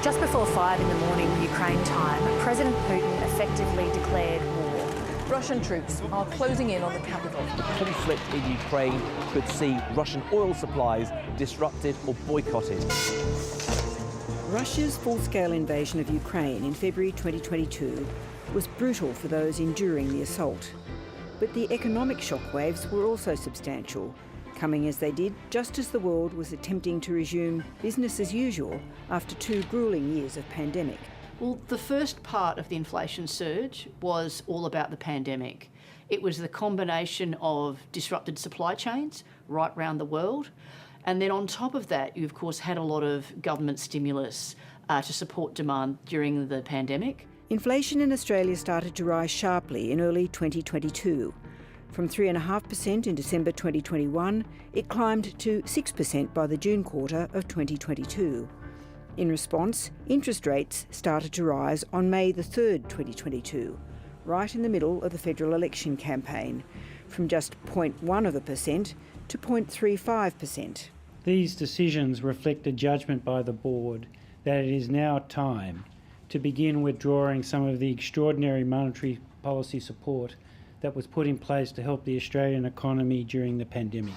Just before 5 in the morning Ukraine time, President Putin effectively declared war. Russian troops are closing in on the capital. The conflict in Ukraine could see Russian oil supplies disrupted or boycotted. Russia's full-scale invasion of Ukraine in February 2022 was brutal for those enduring the assault. But the economic shockwaves were also substantial, coming as they did just as the world was attempting to resume business as usual after 2 gruelling years of pandemic. Well, the first part of the inflation surge was all about the pandemic. It was the combination of disrupted supply chains right around the world. And then on top of that, you of course had a lot of government stimulus to support demand during the pandemic. Inflation in Australia started to rise sharply in early 2022. From 3.5% in December 2021, it climbed to 6% by the June quarter of 2022. In response, interest rates started to rise on May the 3rd, 2022, right in the middle of the federal election campaign, from just 0.1% to 0.35%. These decisions reflect a judgment by the board that it is now time to begin withdrawing some of the extraordinary monetary policy support that was put in place to help the Australian economy during the pandemic.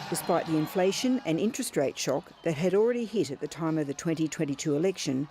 Despite the inflation and interest rate shock that had already hit at the time of the 2022 election,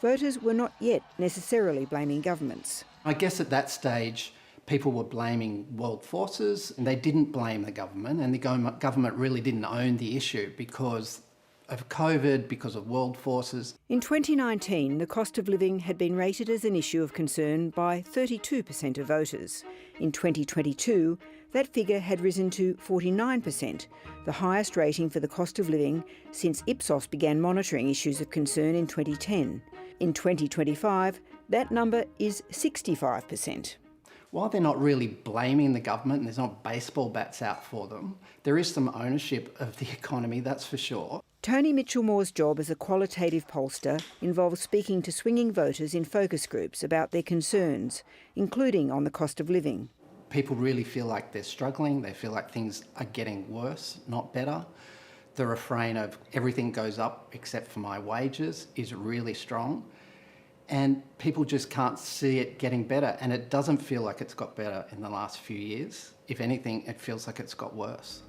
voters were not yet necessarily blaming governments. I guess at that stage, people were blaming world forces, and they didn't blame the government, and the government really didn't own the issue because of COVID, because of world forces. In 2019, the cost of living had been rated as an issue of concern by 32% of voters. In 2022, that figure had risen to 49%, the highest rating for the cost of living since Ipsos began monitoring issues of concern in 2010. In 2025, that number is 65%. While they're not really blaming the government and there's not baseball bats out for them, there is some ownership of the economy, that's for sure. Tony Mitchell-Moore's job as a qualitative pollster involves speaking to swinging voters in focus groups about their concerns, including on the cost of living. People really feel like they're struggling, they feel like things are getting worse, not better. The refrain of everything goes up except for my wages is really strong. And people just can't see it getting better, and it doesn't feel like it's got better in the last few years. If anything, it feels like it's got worse.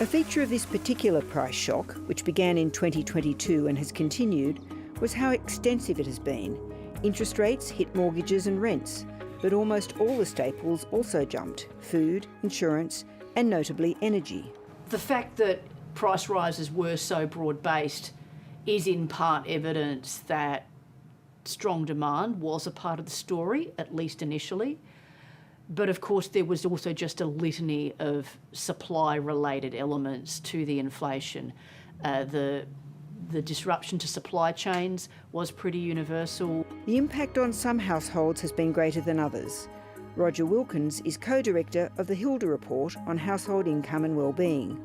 A feature of this particular price shock, which began in 2022 and has continued, was how extensive it has been. Interest rates hit mortgages and rents, but almost all the staples also jumped: food, insurance, and notably energy. The fact that price rises were so broad-based is in part evidence that strong demand was a part of the story, at least initially. But of course, there was also just a litany of supply-related elements to the inflation. The disruption to supply chains was pretty universal. The impact on some households has been greater than others. Roger Wilkins is co-director of the Hilda Report on household income and well-being.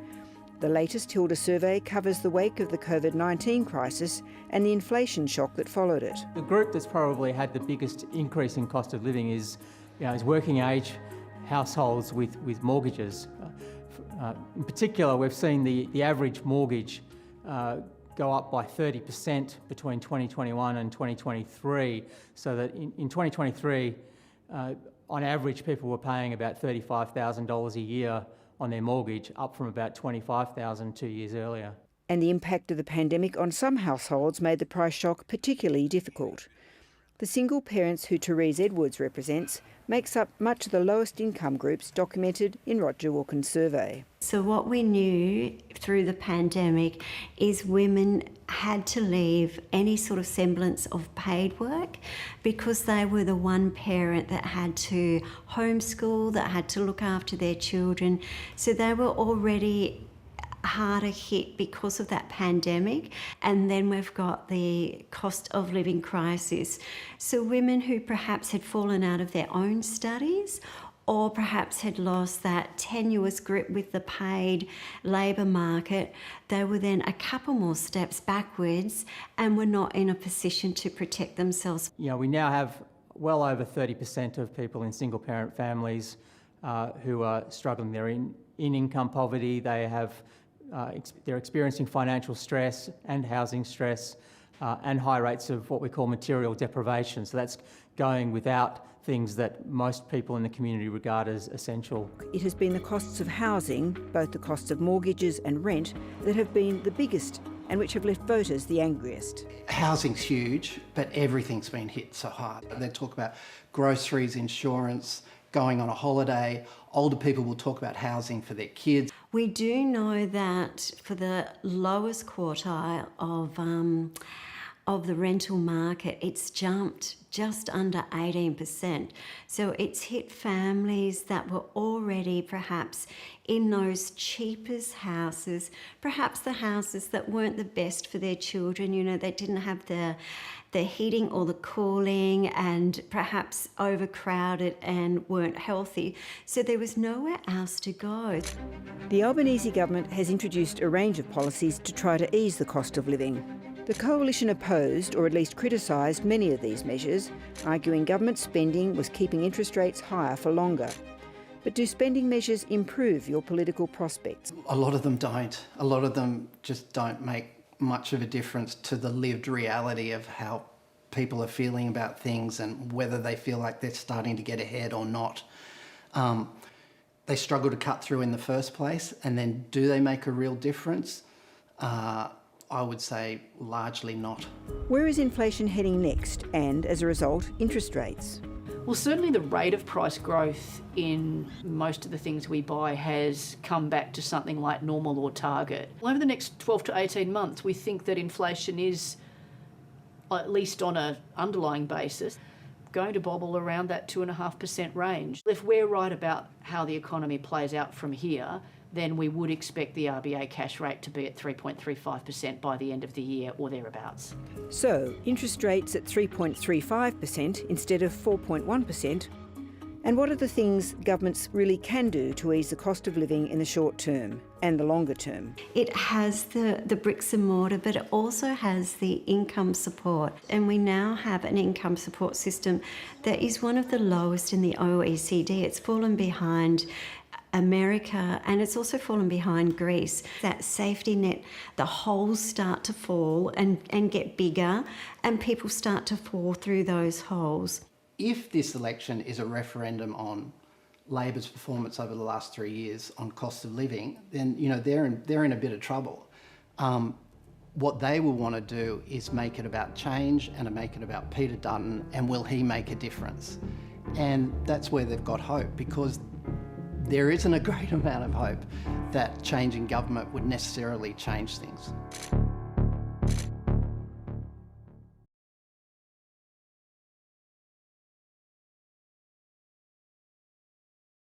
The latest Hilda survey covers the wake of the COVID-19 crisis and the inflation shock that followed it. The group that's probably had the biggest increase in cost of living is working age households with mortgages. In particular, we've seen the average mortgage go up by 30% between 2021 and 2023, so that in 2023, on average, people were paying about $35,000 a year on their mortgage, up from about $25,000 2 years earlier. And the impact of the pandemic on some households made the price shock particularly difficult. The single parents who Therese Edwards represents makes up much of the lowest income groups documented in Roger Wilkins' survey. So what we knew through the pandemic is women had to leave any sort of semblance of paid work because they were the one parent that had to homeschool, that had to look after their children. So they were already harder hit because of that pandemic, and then we've got the cost of living crisis. So women who perhaps had fallen out of their own studies or perhaps had lost that tenuous grip with the paid labour market, they were then a couple more steps backwards and were not in a position to protect themselves. We now have well over 30% of people in single parent families who are struggling. They're in income poverty, they're experiencing financial stress and housing stress. and high rates of what we call material deprivation. So that's going without things that most people in the community regard as essential. It has been the costs of housing, both the costs of mortgages and rent, that have been the biggest and which have left voters the angriest. Housing's huge, but everything's been hit so hard. They talk about groceries, insurance, going on a holiday. Older people will talk about housing for their kids. We do know that for the lowest quartile of the rental market, it's jumped just under 18%. So it's hit families that were already perhaps in those cheapest houses, perhaps the houses that weren't the best for their children. You know, they didn't have the heating or the cooling, and perhaps overcrowded and weren't healthy. So there was nowhere else to go. The Albanese government has introduced a range of policies to try to ease the cost of living. The coalition opposed, or at least criticised, many of these measures, arguing government spending was keeping interest rates higher for longer. But do spending measures improve your political prospects? A lot of them don't. A lot of them just don't make much of a difference to the lived reality of how people are feeling about things and whether they feel like they're starting to get ahead or not. They struggle to cut through in the first place, and then do they make a real difference? I would say largely not. Where is inflation heading next, and as a result, interest rates? Well, certainly the rate of price growth in most of the things we buy has come back to something like normal or target. Over the next 12 to 18 months, we think that inflation is, at least on an underlying basis, going to bobble around that 2.5% range. If we're right about how the economy plays out from here, then we would expect the RBA cash rate to be at 3.35% by the end of the year or thereabouts. So, interest rates at 3.35% instead of 4.1%. And what are the things governments really can do to ease the cost of living in the short term and the longer term? It has the bricks and mortar, but it also has the income support. And we now have an income support system that is one of the lowest in the OECD. It's fallen behind America, and it's also fallen behind Greece. That safety net, the holes start to fall and get bigger, and people start to fall through those holes. If this election is a referendum on Labor's performance over the last 3 years on cost of living, then they're in a bit of trouble. What they will want to do is make it about change and make it about Peter Dutton, and will he make a difference? And that's where they've got hope, because there isn't a great amount of hope that changing government would necessarily change things.